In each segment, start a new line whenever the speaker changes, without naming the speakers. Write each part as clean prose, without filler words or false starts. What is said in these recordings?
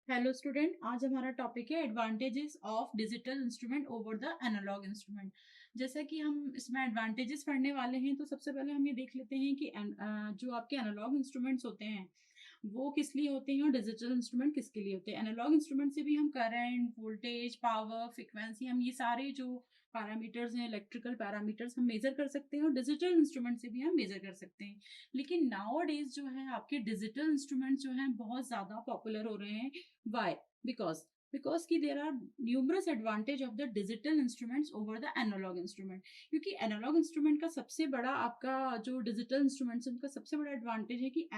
Hello student, आज हमारा topic है advantages of digital instrument over the analog instrument. जैसा कि हम इसमें एडवांटेजेस पढ़ने वाले हैं, तो सबसे पहले हम ये देख लेते हैं कि जो आपके एनालॉग इंस्ट्रूमेंट्स होते हैं वो किस लिए होते हैं और डिजिटल इंस्ट्रूमेंट किसके लिए होते हैं। एनालॉग इंस्ट्रूमेंट से भी हम करंट, वोल्टेज, पावर, फ्रीक्वेंसी, हम ये सारे जो पैरामीटर्स हैं, इलेक्ट्रिकल पैरामीटर्स, हम मेजर कर सकते हैं और डिजिटल इंस्ट्रूमेंट से भी हम मेजर कर सकते हैं। लेकिन नाउ डेज जो है आपके डिजिटल इंस्ट्रूमेंट्स जो हैं बहुत ज़्यादा पॉपुलर हो रहे हैं। Why? Because कि there are numerous advantage of the digital instruments over the analog instrument। क्योंकि एनालॉग इंस्ट्रूमेंट का सबसे बड़ा आपका जो डिजिटल इंस्ट्रूमेंट्स उनका सबसे बड़ा एडवांटेज है कि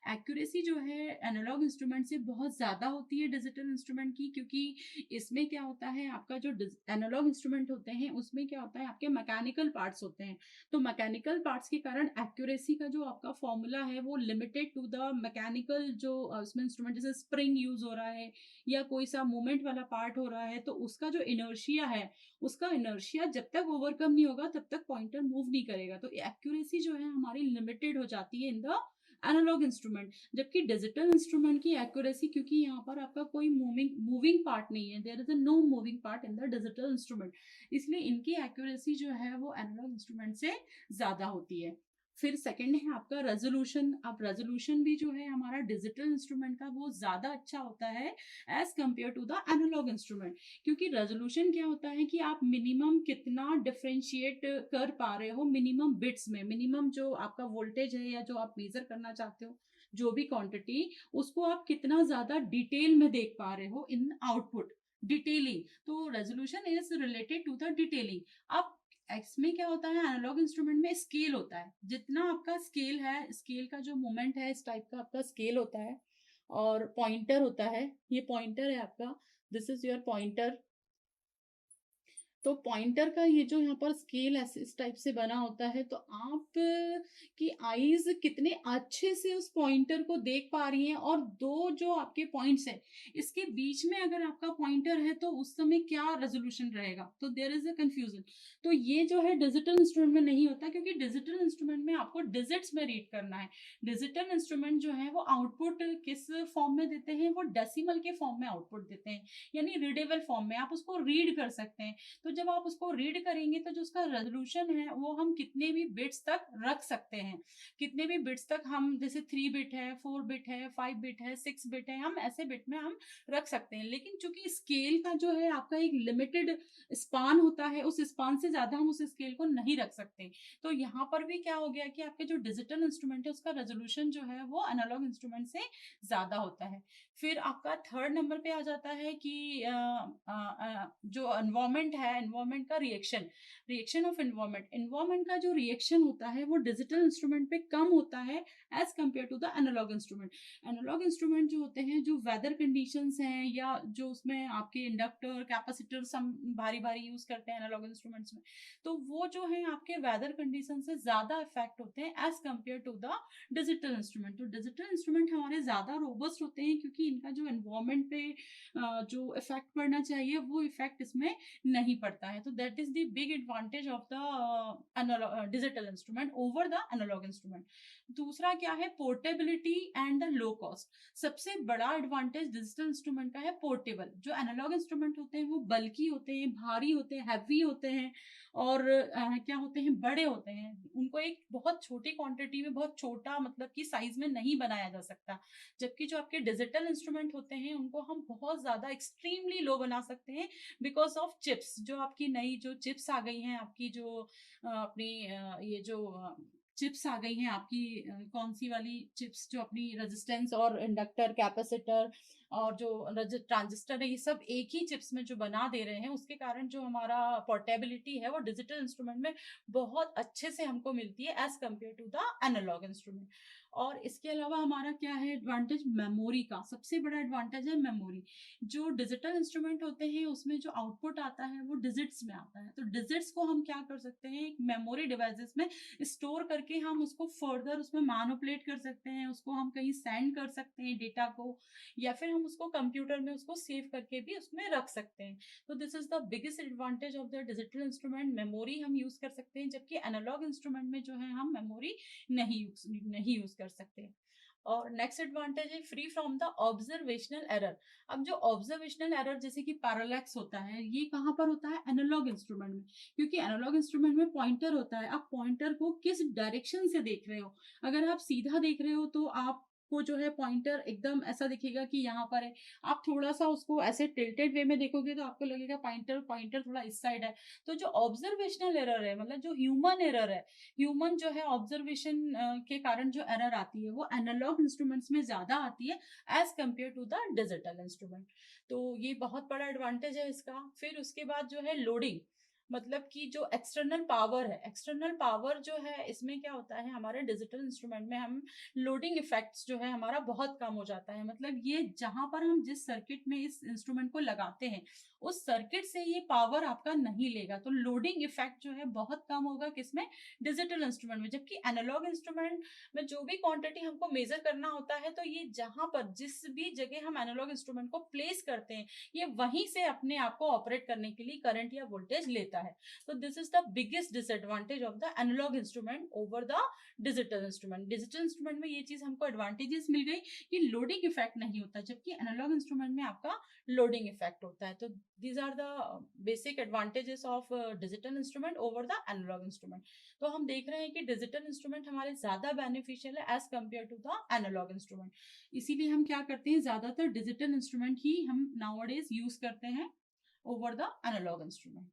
एक्यूरेसी जो है एनालॉग इंस्ट्रूमेंट से बहुत ज़्यादा होती है डिजिटल इंस्ट्रूमेंट की। क्योंकि इसमें क्या होता है, आपका जो एनालॉग इंस्ट्रूमेंट होते हैं उसमें क्या होता है, आपके मैकेनिकल पार्ट्स होते हैं। तो मैकेनिकल पार्ट्स के कारण एक्यूरेसी का जो आपका फॉर्मूला है वो लिमिटेड टू द मैकेनिकल जो उसमें इंस्ट्रूमेंट, जैसे स्प्रिंग यूज हो रहा है या कोई सा मूवमेंट वाला पार्ट हो रहा है, तो उसका जो इनर्शिया है, उसका इनर्शिया जब तक ओवरकम नहीं होगा तब तक पॉइंटर मूव नहीं करेगा। तो एक्यूरेसी जो है हमारी लिमिटेड हो जाती है इन द एनालॉग इंस्ट्रूमेंट। जबकि डिजिटल इंस्ट्रूमेंट की एक्यूरेसी, क्योंकि यहाँ पर आपका कोई मूविंग पार्ट नहीं है, there is a no moving part in the digital instrument, इसलिए इनकी एक्यूरेसी जो है वो एनालॉग इंस्ट्रूमेंट से ज्यादा होती है। फिर सेकंड है आपका रेजोल्यूशन। अब रेजोल्यूशन भी जो है हमारा डिजिटल इंस्ट्रूमेंट का वो ज्यादा अच्छा होता है as compare to the analog instrument. क्योंकि रेजोल्यूशन क्या होता है कि आप मिनिमम कितना डिफरेंशिएट कर पा रहे हो मिनिमम बिट्स में, मिनिमम जो आपका वोल्टेज है या जो आप मेजर करना चाहते हो जो भी क्वांटिटी, उसको आप कितना ज्यादा डिटेल में देख पा रहे हो इन आउटपुट, डिटेलिंग। तो resolution is related to the detailing. अब इसमें क्या होता है, एनालॉग इंस्ट्रूमेंट में स्केल होता है, जितना आपका स्केल है, स्केल का जो मोमेंट है इस टाइप का आपका स्केल होता है। और पॉइंटर होता है, ये पॉइंटर है आपका, दिस इज योर पॉइंटर। तो पॉइंटर का ये जो यहाँ पर स्केल ऐसे इस टाइप से बना होता है, तो आप की आईज कितने अच्छे से उस पॉइंटर को देख पा रही हैं, और दो जो आपके पॉइंट्स हैं इसके बीच में अगर आपका पॉइंटर है तो उस समय क्या रेजोल्यूशन रहेगा, तो देयर इज अ कंफ्यूजन। तो ये जो है डिजिटल इंस्ट्रूमेंट में नहीं होता, क्योंकि डिजिटल इंस्ट्रूमेंट में आपको डिजिट्स में रीड करना है। डिजिटल इंस्ट्रूमेंट जो है वो आउटपुट किस फॉर्म में देते हैं, वो डेसिमल के फॉर्म में आउटपुट देते हैं, यानी रीडेबल फॉर्म में, आप उसको रीड कर सकते हैं। तो जब आप उसको रीड करेंगे तो जो उसका रेजोल्यूशन है वो हम कितने भी बिट्स तक रख सकते हैं, कितने भी बिट्स तक हम, जैसे 3 बिट है, 4 बिट है, 5 बिट है, 6 बिट है, हम ऐसे बिट में हम रख सकते हैं। लेकिन चूंकि स्केल का जो है आपका एक लिमिटेड स्पान होता है, उस स्पान से ज्यादा हम उस स्केल को नहीं रख सकते। तो यहाँ पर भी क्या हो गया कि आपके जो डिजिटल इंस्ट्रूमेंट है उसका रेजोल्यूशन जो है वो एनालॉग इंस्ट्रूमेंट से ज्यादा होता है। फिर आपका थर्ड नंबर पे आ जाता है कि जो एनवायरमेंट है, एनवायरमेंट का reaction, reaction of environment, environment का जो रिएक्शन होता है वो डिजिटल इंस्ट्रूमेंट पे कम होता है as compare to the analog instrument. Analog instrument जो होते हैं, जो वेदर कंडीशंस हैं या जो उसमें आपके इंडक्टर, कैपेसिटर सब भारी भारी यूज करते हैं एनालॉग इंस्ट्रूमेंट्स में, तो वो जो है आपके वेदर कंडीशन से ज्यादा इफेक्ट होते हैं as compare to the digital instrument. तो डिजिटल इंस्ट्रूमेंट हमारे ज्यादा रोबस्ट होते हैं, क्योंकि इनका जो एनवायरमेंट पे जो इफेक्ट पड़ना चाहिए वो इफेक्ट इसमें नहीं पड़ता है। तो that is the big advantage of the digital instrument over the analog instrument. दूसरा क्या है, portability and the low cost. सबसे बड़ा एडवांटेज डिजिटल इंस्ट्रूमेंट का है पोर्टेबल। जो एनालॉग इंस्ट्रूमेंट होते हैं वो बल्कि होते हैं, भारी होते हैं, हैवी होते हैं, और क्या होते हैं, बड़े होते हैं। उनको एक बहुत छोटी क्वांटिटी में, बहुत छोटा मतलब कि साइज में नहीं बनाया जा सकता। जबकि जो आपके डिजिटल इंस्ट्रूमेंट होते हैं उनको हम बहुत ज्यादा एक्सट्रीमली लो बना सकते हैं बिकॉज ऑफ चिप्स। जो आपकी नई जो चिप्स आ गई हैं, आपकी जो अपनी ये जो चिप्स आ गई हैं आपकी, कौन सी वाली चिप्स, जो अपनी रेजिस्टेंस और इंडक्टर, कैपेसिटर और जो ट्रांजिस्टर है, ये सब एक ही चिप्स में जो बना दे रहे हैं, उसके कारण जो हमारा पोर्टेबिलिटी है वो डिजिटल इंस्ट्रूमेंट में बहुत अच्छे से हमको मिलती है as compare to the analog instrument. और इसके अलावा हमारा क्या है एडवांटेज, मेमोरी का सबसे बड़ा एडवांटेज है मेमोरी। जो डिजिटल इंस्ट्रूमेंट होते हैं उसमें जो आउटपुट आता है वो डिजिट्स में आता है, तो डिजिट्स को हम क्या कर सकते हैं, एक मेमोरी डिवाइसेस में स्टोर करके हम उसको फर्दर उसमें मैनिपुलेट कर सकते हैं, उसको हम कहीं सेंड कर सकते हैं डेटा को, या फिर हम उसको कंप्यूटर में उसको सेव करके भी उसमें रख सकते हैं। तो this is the biggest advantage of the digital instrument, memory हम यूज कर सकते हैं, जबकि एनालॉग इंस्ट्रूमेंट में जो है हम मेमोरी नहीं यूज कर सकते। और नेक्स्ट एडवांटेज है free from the observational error. अब जो ऑब्जर्वेशनल एरर जैसे कि पैरालैक्स होता है, ये कहाँ पर होता है? एनालॉग इंस्ट्रूमेंट में, क्योंकि एनालॉग इंस्ट्रूमेंट में पॉइंटर होता है। आप पॉइंटर को किस डायरेक्शन से देख रहे हो? अगर आप सीधा देख रहे हो तो आपको जो है पॉइंटर एकदम ऐसा दिखेगा कि यहाँ पर है। आप थोड़ा सा उसको ऐसे टिल्टेड वे में देखोगे तो आपको लगेगा पॉइंटर पॉइंटर थोड़ा इस साइड है। तो जो ऑब्जर्वेशनल एरर है, मतलब जो ह्यूमन एरर है, ह्यूमन जो है ऑब्जर्वेशन के कारण जो एरर आती है वो एनालॉग इंस्ट्रूमेंट्स में ज्यादा आती है as compare to the digital instrument. तो ये बहुत बड़ा एडवांटेज है इसका। फिर उसके बाद जो है लोडिंग, मतलब कि जो एक्सटर्नल पावर है, एक्सटर्नल पावर जो है इसमें क्या होता है, हमारे डिजिटल इंस्ट्रूमेंट में हम लोडिंग इफेक्ट्स जो है हमारा बहुत कम हो जाता है। मतलब ये जहां पर हम जिस सर्किट में इस इंस्ट्रूमेंट को लगाते हैं उस सर्किट से ये पावर आपका नहीं लेगा, तो लोडिंग इफेक्ट जो है बहुत कम होगा किसमें? डिजिटल इंस्ट्रूमेंट में। जबकि एनालॉग इंस्ट्रूमेंट में जो भी क्वांटिटी हमको मेजर करना होता है तो ये जहां पर जिस भी जगह हम एनालॉग इंस्ट्रूमेंट को प्लेस करते हैं ये वहीं से अपने आप को ऑपरेट करने के लिए करंट या वोल्टेज लेता है। तो this is the biggest disadvantage of the analog instrument over the digital instrument. Digital instrument में ये चीज हमको एडवांटेजेस मिल गई कि लोडिंग इफेक्ट नहीं होता, जबकि एनालॉग इंस्ट्रूमेंट में आपका लोडिंग इफेक्ट होता है। तो these are the basic advantages of digital instrument over the analog instrument। तो हम देख रहे हैं कि डिजिटल इंस्ट्रूमेंट हमारे ज्यादा बेनिफिशियल है as compare to the analog instrument. इसीलिए हम क्या करते हैं, ज्यादातर डिजिटल इंस्ट्रूमेंट ही हम नाउ डेज यूज करते हैं ओवर द एनालॉग इंस्ट्रूमेंट।